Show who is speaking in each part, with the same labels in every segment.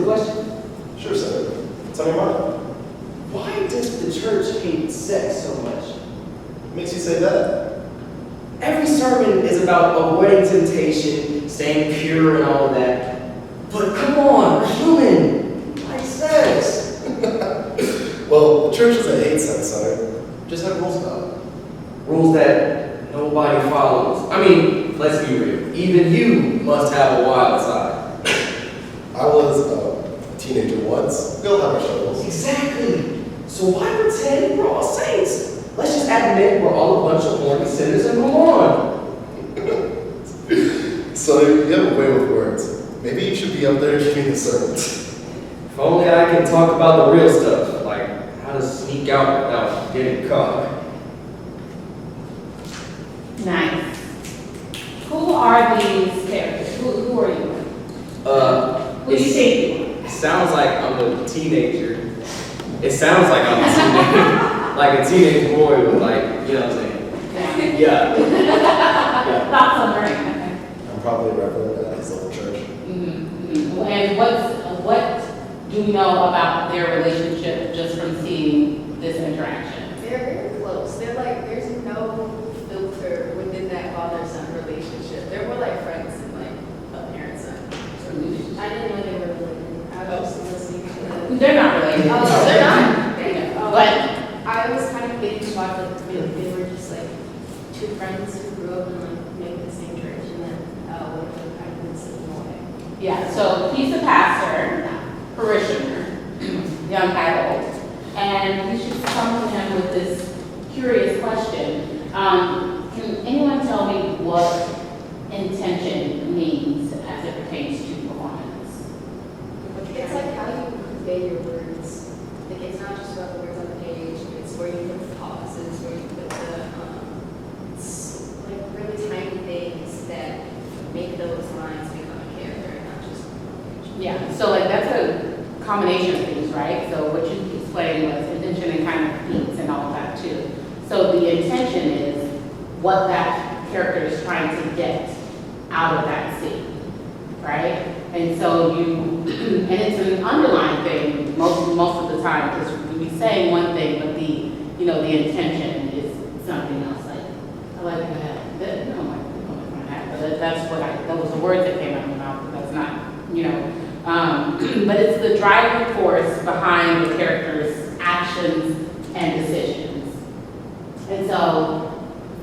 Speaker 1: a question?
Speaker 2: Sure, sir. What's on your mind?
Speaker 1: Why does the church hate sex so much?
Speaker 2: What makes you say that?
Speaker 1: Every sermon is about avoiding temptation, staying pure and all of that. But come on, we're human. We like sex.
Speaker 2: Well, the church doesn't hate sex, sir. Just have rules about it.
Speaker 1: Rules that nobody follows. I mean, let's be real. Even you must have a wild side.
Speaker 2: I was a teenager once. We all have our struggles.
Speaker 1: Exactly. So why pretend we're all saints? Let's just admit we're all a bunch of horny sinners and move on.
Speaker 2: So you have a way with words. Maybe you should be up there giving the sermons.
Speaker 1: If only I can talk about the real stuff, like how to sneak out without getting caught.
Speaker 3: Nice. Who are these characters? Who are you? Who do you think you are?
Speaker 1: It sounds like I'm a teenager. It sounds like I'm a teenager. Like a teenage boy with like, you know what I'm saying? Yeah. Yeah.
Speaker 3: Thoughts on right?
Speaker 2: I'm probably a reverend at his little church.
Speaker 3: And what do we know about their relationship just from seeing this interaction?
Speaker 4: They're very close. They're like, there's no filter within that father-son relationship. They're more like friends than like a parent-son relationship. I didn't know they were related. I was just listening to them.
Speaker 3: They're not related.
Speaker 4: Oh, they're not?
Speaker 3: But
Speaker 4: I was kind of getting shocked that they were just like two friends who grew up in like maybe the same church and then one of them kind of been slipping away.
Speaker 3: yeah, so he's a pastor, parishioner, young adult, and we should come to him with this curious question. Can anyone tell me what intention means as it pertains to performance?
Speaker 4: It's like how you convey your words. Like it's not just about the words on the page, it's where you put the pauses, where you put the like really tiny things that make those lines become a character and not just on the page.
Speaker 3: Yeah, so like that's a combination of things, right? So what you explained was intention and kind of beats and all of that too. So the intention is what that character is trying to get out of that scene, right? And so and it's an underlying thing most of the time because we be saying one thing, but the intention is something else. Like I like that. No, my hat, but that was the words that came out of my mouth. But that's not, but it's the driving force behind the character's actions and decisions. And so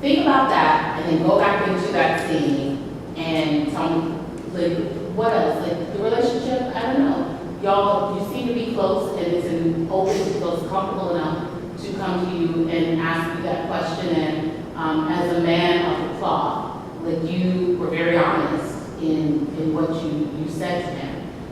Speaker 3: think about that, and then go back into that scene and tell me, like, what else? Like the relationship, I don't know. Y'all, you seem to be close, and it's an open, feels comfortable enough to come to you and ask you that question. And as a man of the cloth, like you were very honest in what you said to him.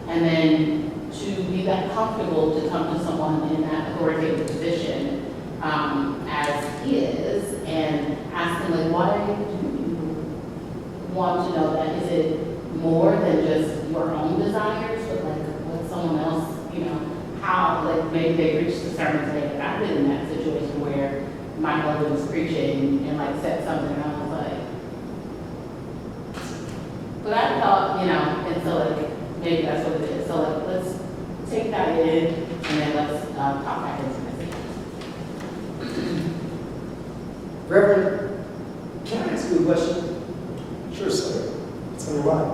Speaker 3: And then to be that comfortable to come to someone in that authoritative position as he is and ask them, like, why do you want to know that? Is it more than just your own desires, but like what someone else, how, like maybe they preach the sermon today, but I've been in that situation where my mother was preaching and like said something and I was like, but I thought, and so like, maybe that's what it is. So like, let's take that in and then let's talk back into this.
Speaker 1: Reverend, can I ask you a question?
Speaker 2: Sure, sir. What's on your mind?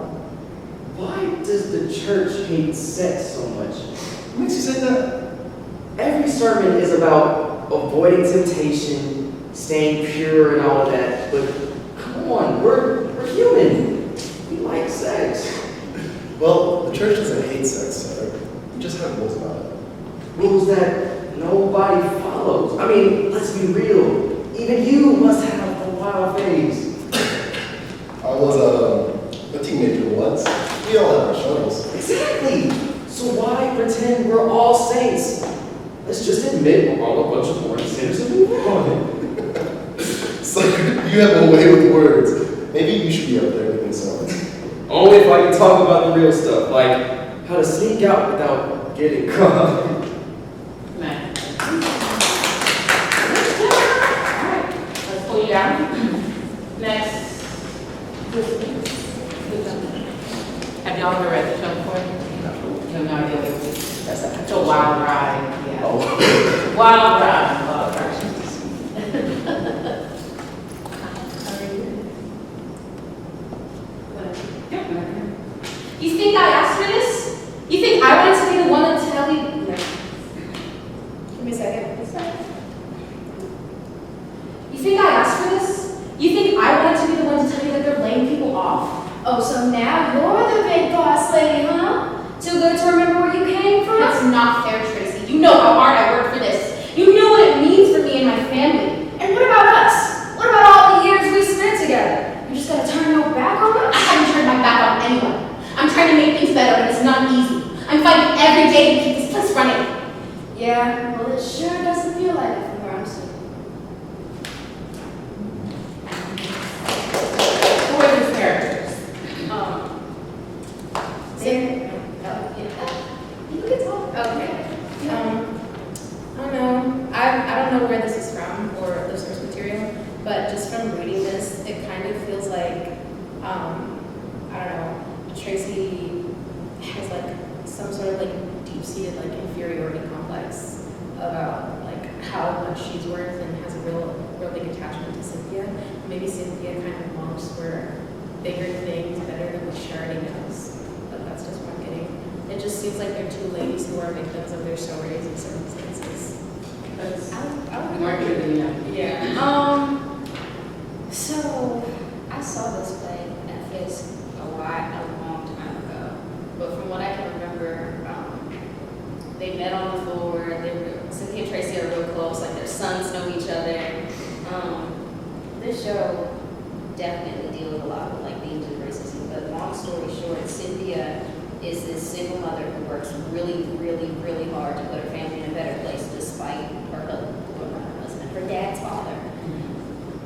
Speaker 1: Why does the church hate sex so much?
Speaker 2: What makes you say that?
Speaker 1: Every sermon is about avoiding temptation, staying pure and all of that, but come on, we're human. We like sex.
Speaker 2: Well, the church doesn't hate sex, sir. You just have rules about it.
Speaker 1: Rules that nobody follows. I mean, let's be real. Even you must have a wild phase.
Speaker 2: I was a teenager once. We all have our struggles.
Speaker 1: Exactly. So why pretend we're all saints? Let's just admit we're all a bunch of horny sinners and move on.
Speaker 2: So you have a way with words. Maybe you should be up there giving sermons.
Speaker 1: Only if I can talk about the real stuff, like how to sneak out without getting caught.
Speaker 3: Nice. Alright, let's pull you down. Next. Have y'all ever read the show before? have no idea what it is.
Speaker 1: That's
Speaker 3: It's a wild ride, yeah.
Speaker 1: Oh.
Speaker 3: Wild ride, wild ride.
Speaker 5: You think I asked for this? You think I wanted to be the one to tell you? Give me a second. You think I asked for this? You think I wanted to be the one to tell you that they're laying people off? Oh, so now you're the big boss lady, huh? Too good to remember where you came from? That's not fair, Tracy. You know how hard I work for this. You know what it means for me and my family. And what about us? What about all the years we spent together? You just gonna turn your back on us? I haven't turned my back on anyone. I'm trying to make things better, but it's not easy. I'm fighting every day to keep this place running. Yeah, well, it sure doesn't feel like it from where I'm sitting.
Speaker 3: Who are these characters?
Speaker 5: You can talk. Okay. I don't know. I don't know where this is from or the source material, but just from reading this, it kind of feels like, I don't know, Tracy has like some sort of like deep-seated like inferiority complex about like how much she's worth and has a real big attachment to Cynthia. Maybe Cynthia kind of wants for bigger things better than what she already knows. But that's just what I'm getting. It just seems like they're two ladies who are victims of their stories and circumstances.
Speaker 3: You weren't really young.
Speaker 5: Yeah.
Speaker 4: So, I saw this play at Fisk a long time ago. But from what I can remember, they met on the floor. Cynthia and Tracy are real close, like their sons know each other. This show definitely deals with a lot of like themes of racism. But long story short, Cynthia is this single mother who works really, really, really hard to put her family in a better place despite her dad's father.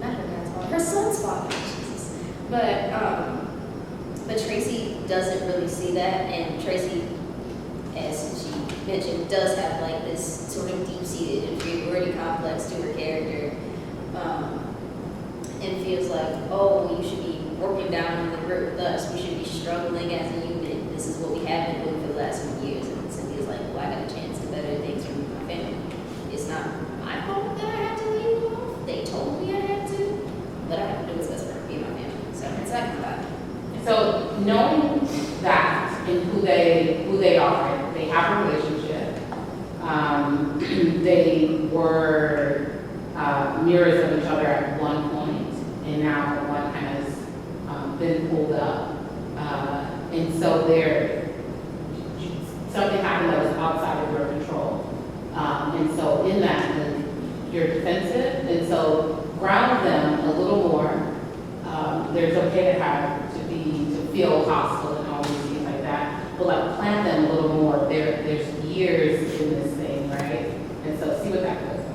Speaker 4: Not her dad's father, her son's father. Jesus. But Tracy doesn't really see that, and Tracy, as she mentioned, does have like this sort of deep-seated inferiority complex to her character, and feels like, oh, you should be working down in the group with us. We should be struggling as a unit. This is what we have been doing for the last few years. And Cynthia's like, well, I got a chance to better things for my family. It's not my fault that I had to leave you off. They told me I had to, but I have to do what's best for me and my family. So it's not about it.
Speaker 3: So knowing that and who they are, they have a relationship. They were mirrors of each other at one point, and now one has been pulled up, and so something happened that was outside of your control, and so in that you're defensive, and so ground them a little more. There's okay to feel hostile and all these things like that, but like plant them a little more. There's years in this thing, right? And so see what that goes like.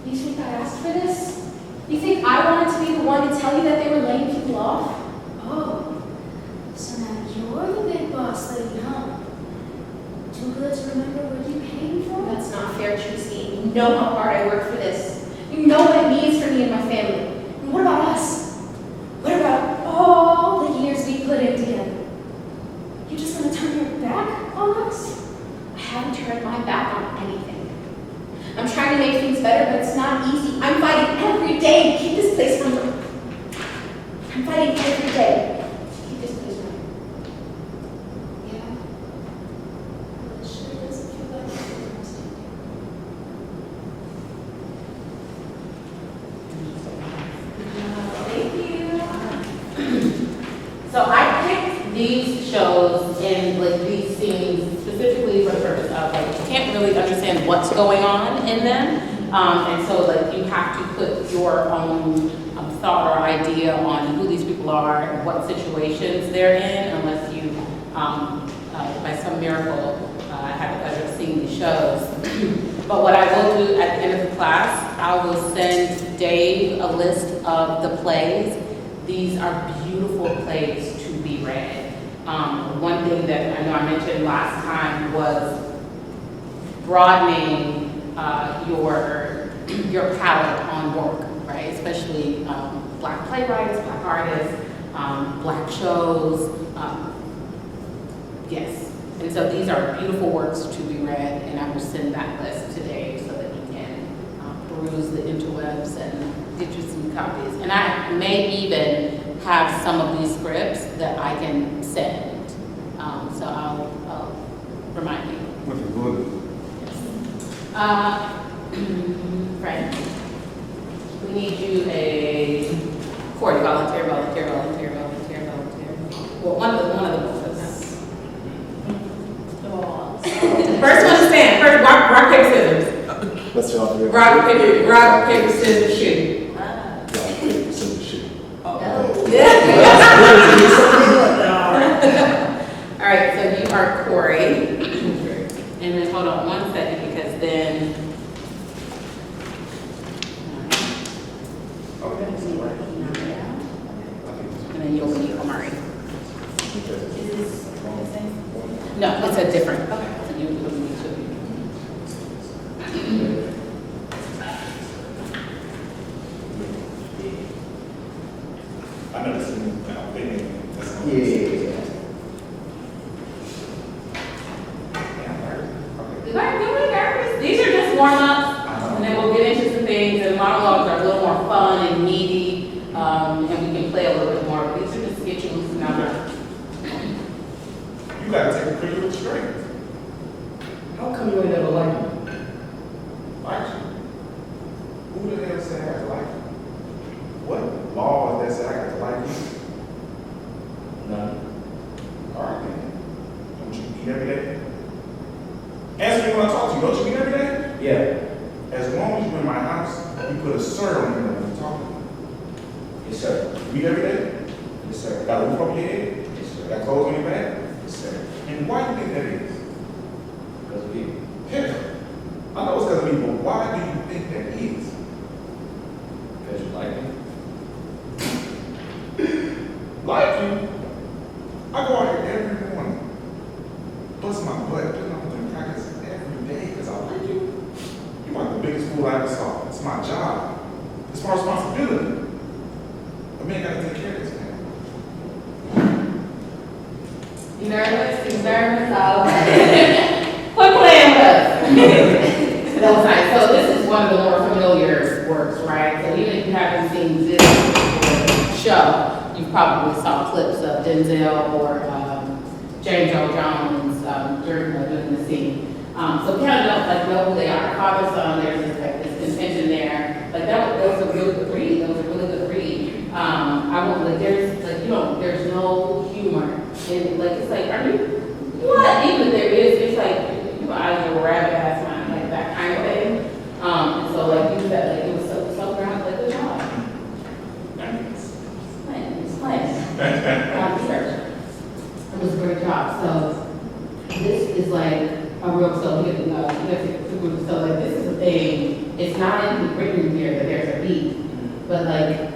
Speaker 5: You think I asked for this? You think I wanted to be the one to tell you that they were laying people off? Oh, so now you're the big boss lady, huh? Too good to remember where you came from? That's not fair, Tracy. You know how hard I work for this. You know what it means for me and my family. And what about us? What about all the years we put in together? You're just gonna turn your back on us? I haven't turned my back on anything. I'm trying to make things better, but it's not easy. I'm fighting every day to keep this place running. I'm fighting every day to keep this place running. Yeah. Well, it sure doesn't feel like it. Thank you.
Speaker 3: So I picked these shows and like these scenes specifically for the purpose of like you can't really understand what's going on in them, and so like you have to put your own thought or idea on who these people are and what situations they're in, unless you by some miracle have the pleasure of seeing these shows. But what I will do at the end of the class, I will send Dave a list of the plays. These are beautiful plays to be read. One thing that I know I mentioned last time was broadening your palette on work, right? Especially Black playwrights, Black artists, Black shows. Yes. And so these are beautiful works to be read, and I will send that list today so that you can peruse the interwebs and get you some copies. And I may even have some of these scripts that I can send. So I'll remind you.
Speaker 6: Looking good.
Speaker 3: Frank, we need you Corey, volunteer. Well, one of the both of us. First one to stand. First, rock, paper, scissors.
Speaker 2: Let's see all three.
Speaker 3: Rock, paper, scissors, shoot.
Speaker 2: Rock, paper, scissors, shoot.
Speaker 3: All right, so you are Corey. And then hold on one second, because then. And then you'll be Omari. No, it's a different. Okay. So you will need to.
Speaker 6: I never seen them now. They made me.
Speaker 2: Yeah.
Speaker 3: These are just warm-ups, and then we'll get into some things, and monologues are a little more fun and meaty, and we can play a little bit more, but these are just to get you loosened up.
Speaker 6: You gotta take a picture with strength.
Speaker 1: How come you ain't never liked me?
Speaker 6: Like you. Who the hell said I got to like you? What law is that say I got to like you?
Speaker 1: None.
Speaker 6: All right, then. Don't you eat every day? Answer me when I talk to you. Don't you eat every day?
Speaker 1: Yeah.
Speaker 6: As long as you're in my house, you put a sir on your name when you talk to me.
Speaker 1: Yes, sir.
Speaker 6: You eat every day?
Speaker 1: Yes, sir.
Speaker 6: Got a roof over your head?
Speaker 1: Yes, sir.
Speaker 6: Got clothes on your back?
Speaker 1: Yes, sir.
Speaker 6: And why do you think that is?
Speaker 1: Because of you.
Speaker 6: Yeah. I know it's because of me, but why do you think that is?
Speaker 1: Because you like me.
Speaker 6: Like you? I go out here every morning, bust my butt, putting on the practice every day because I like you. You're like the biggest fool I ever saw. It's my job. It's my responsibility. A man gotta take care of this man.
Speaker 3: You nervous? You nervous? Quit playing with us. That was nice. So this is one of the more familiar works, right? So even if you haven't seen this show, you probably saw clips of Denzel or James Earl Jones during the scene. So kind of know who they are. Father, son, there's this contention there. Like that was a really good read. That was a really good read. I won't there's no humor. And like it's like, are you what? Even if there is, it's like you are out of your rabbit ass mind, like that kind of thing. And so like you said, like it was so grounded, like good job. It's playing. Research. It was a great job. So this is like a real so like this is the thing. It's not even written here that there's a beat, but like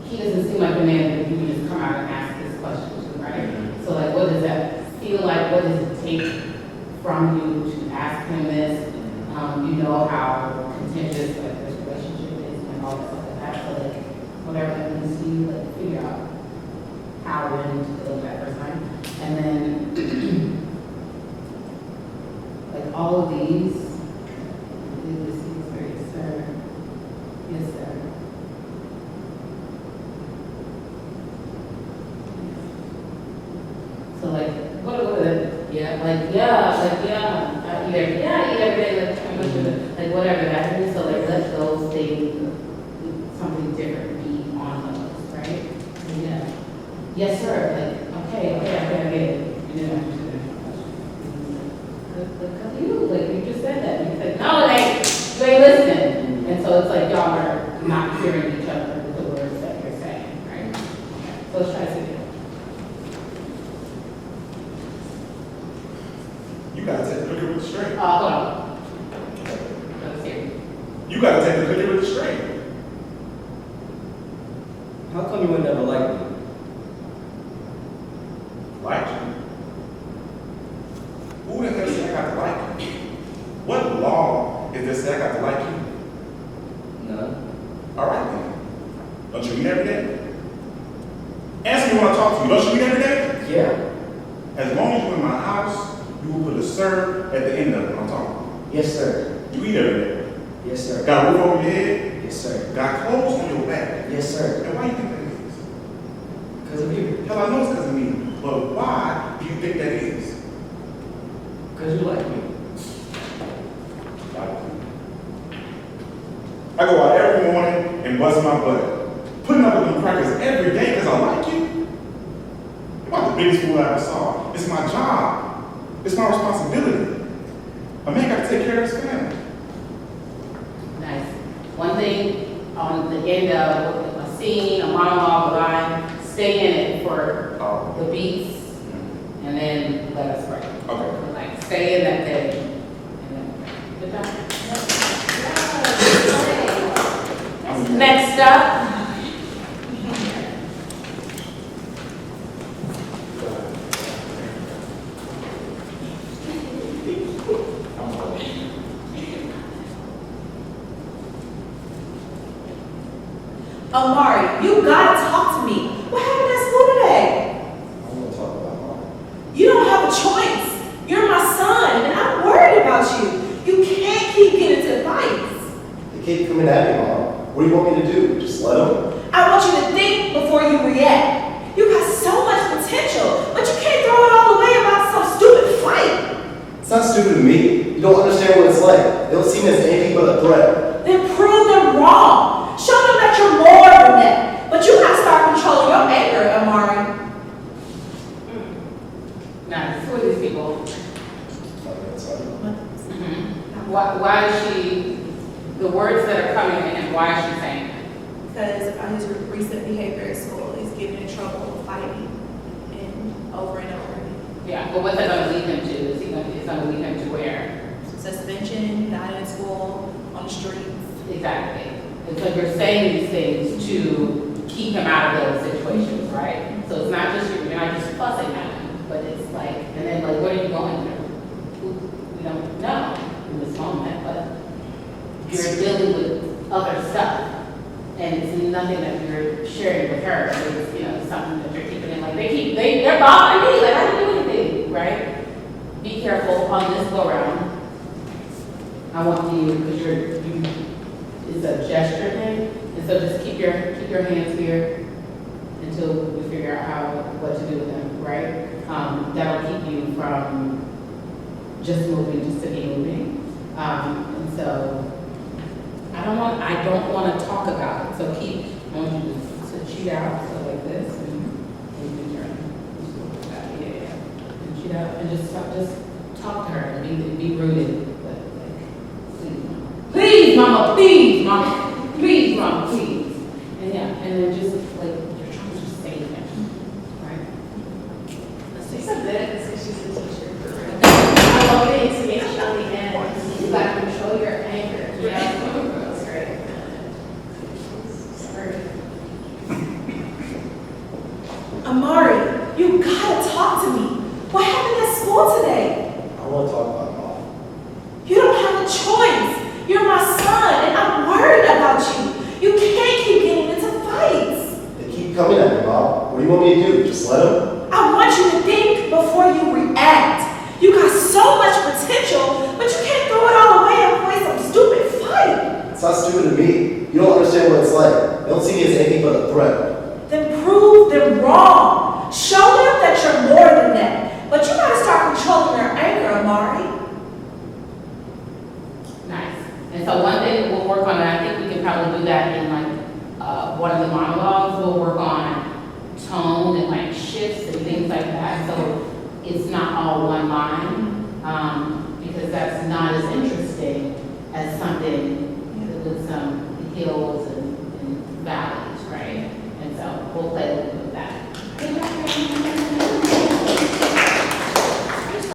Speaker 3: he doesn't seem like a man that you can just come out and ask this question to, right? So like what does that feel like? What does it take from you to ask him this? You know how contentious like this relationship is and all that stuff like that. So like whatever that means to you, like figure out how and to feel that first time. And then like all of these, yes sir. Yes sir. So like what are the eat every day, like whatever that is. So like let those things, something different be on those, right? Yeah. Yes, sir. Like okay, I get it. You know, because you just said that. You said no, you ain't listening. And so it's like y'all are not hearing each other with the words that you're saying, right? Okay. So let's try to see it.
Speaker 6: You gotta take a picture with strength.
Speaker 3: Hold on.
Speaker 6: gotta take the cookie with the straight.
Speaker 1: How come you would never like me?
Speaker 6: Like you? Who the hell said I got to like you? What law is there say I got to like you?
Speaker 1: None.
Speaker 6: All right then. Don't you eat every day? Answer me when I talk to you. Don't you eat every day?
Speaker 1: Yeah.
Speaker 6: As long as you're in my house, you will put a sir at the end of it when I'm talking.
Speaker 1: Yes, sir.
Speaker 6: You eat every day.
Speaker 1: Yes, sir.
Speaker 6: Got a roof over your head?
Speaker 1: Yes, sir.
Speaker 6: Got clothes on your back?
Speaker 1: Yes, sir.
Speaker 6: And why do you think that is?
Speaker 1: Because of you.
Speaker 6: Hell, I know it's because of me. But why do you think that is?
Speaker 1: Because you like me.
Speaker 6: I go out every morning and bust my butt. Putting up with them crackers every day because I like you? You're about the biggest fool I ever saw. It's my job. It's my responsibility. A man got to take care of his family.
Speaker 3: Nice. One thing on the end of a scene, a monologue, a line, stay in it for the beats and then let us break.
Speaker 6: Okay.
Speaker 3: Like, stay in that thing. And then, good job. Next up.
Speaker 7: Amari, you gotta talk to me. What happened at school today?
Speaker 2: I want to talk about mom.
Speaker 7: You don't have a choice. You're my son, and I'm worried about you. You can't keep getting into fights.
Speaker 2: They keep coming at me, Mom. What do you want me to do? Just let them?
Speaker 7: I want you to think before you react. You got so much potential, but you can't throw it all away about some stupid fight.
Speaker 2: It's not stupid to me. You don't understand what it's like. They don't see me as anything but a threat.
Speaker 7: Then prove them wrong. Show them that you're more than that. But you gotta start controlling your anger, Amari.
Speaker 3: Nice. Who are these people? Why is she, the words that are coming in, why is she saying that?
Speaker 8: Because his recent behavior at school is getting in trouble, fighting, and over and over.
Speaker 3: Yeah, but what's that gonna lead him to? It's gonna lead him to where?
Speaker 8: Suspension, not in school, on the streets.
Speaker 3: Exactly. And so you're saying these things to keep him out of those situations, right? So it's not just, you're not just fussing at him, but it's like, and then like, what are you going through? We don't know in this moment, but you're dealing with other stuff. And it's nothing that you're sharing with her. It's, you know, something that you're keeping in. Like they're bothering me. Like I didn't do anything, right? Be careful on this go around. I want you, because it's a gesture thing, and so just keep your hands here until we figure out what to do with them, right? That'll keep you from just moving, just to be moving. And so I don't want to talk about it. So I want you to cheat out, so like this, and you can turn. Yeah. And cheat out, and just talk to her, and be rooted. But like, please, mama, please, mama, please, mama, please. And yeah, and then just like, you're trying to just save him, right?
Speaker 4: She's a bit, so she's a teacher for real. I love the intimation on the end. You gotta control your anger.
Speaker 3: Yeah.
Speaker 4: That's great. Sorry.
Speaker 7: Amari, you gotta talk to me. What happened at school today?
Speaker 2: I want to talk about mom.
Speaker 7: You don't have a choice. You're my son, and I'm worried about you. You can't keep getting into fights.
Speaker 2: They keep coming at me, Mom. What do you want me to do? Just let them?
Speaker 7: I want you to think before you react. You got so much potential, but you can't throw it all away and play some stupid fight.
Speaker 2: It's not stupid to me. You don't understand what it's like. They don't see me as anything but a threat.
Speaker 7: Then prove them wrong. Show them that you're more than that. But you gotta start controlling your anger, Amari.
Speaker 3: Nice. And so one thing we'll work on, and I think we can probably do that in like one of the monologues. We'll work on tone and like shifts and things like that. So it's not all one line, because that's not as interesting as some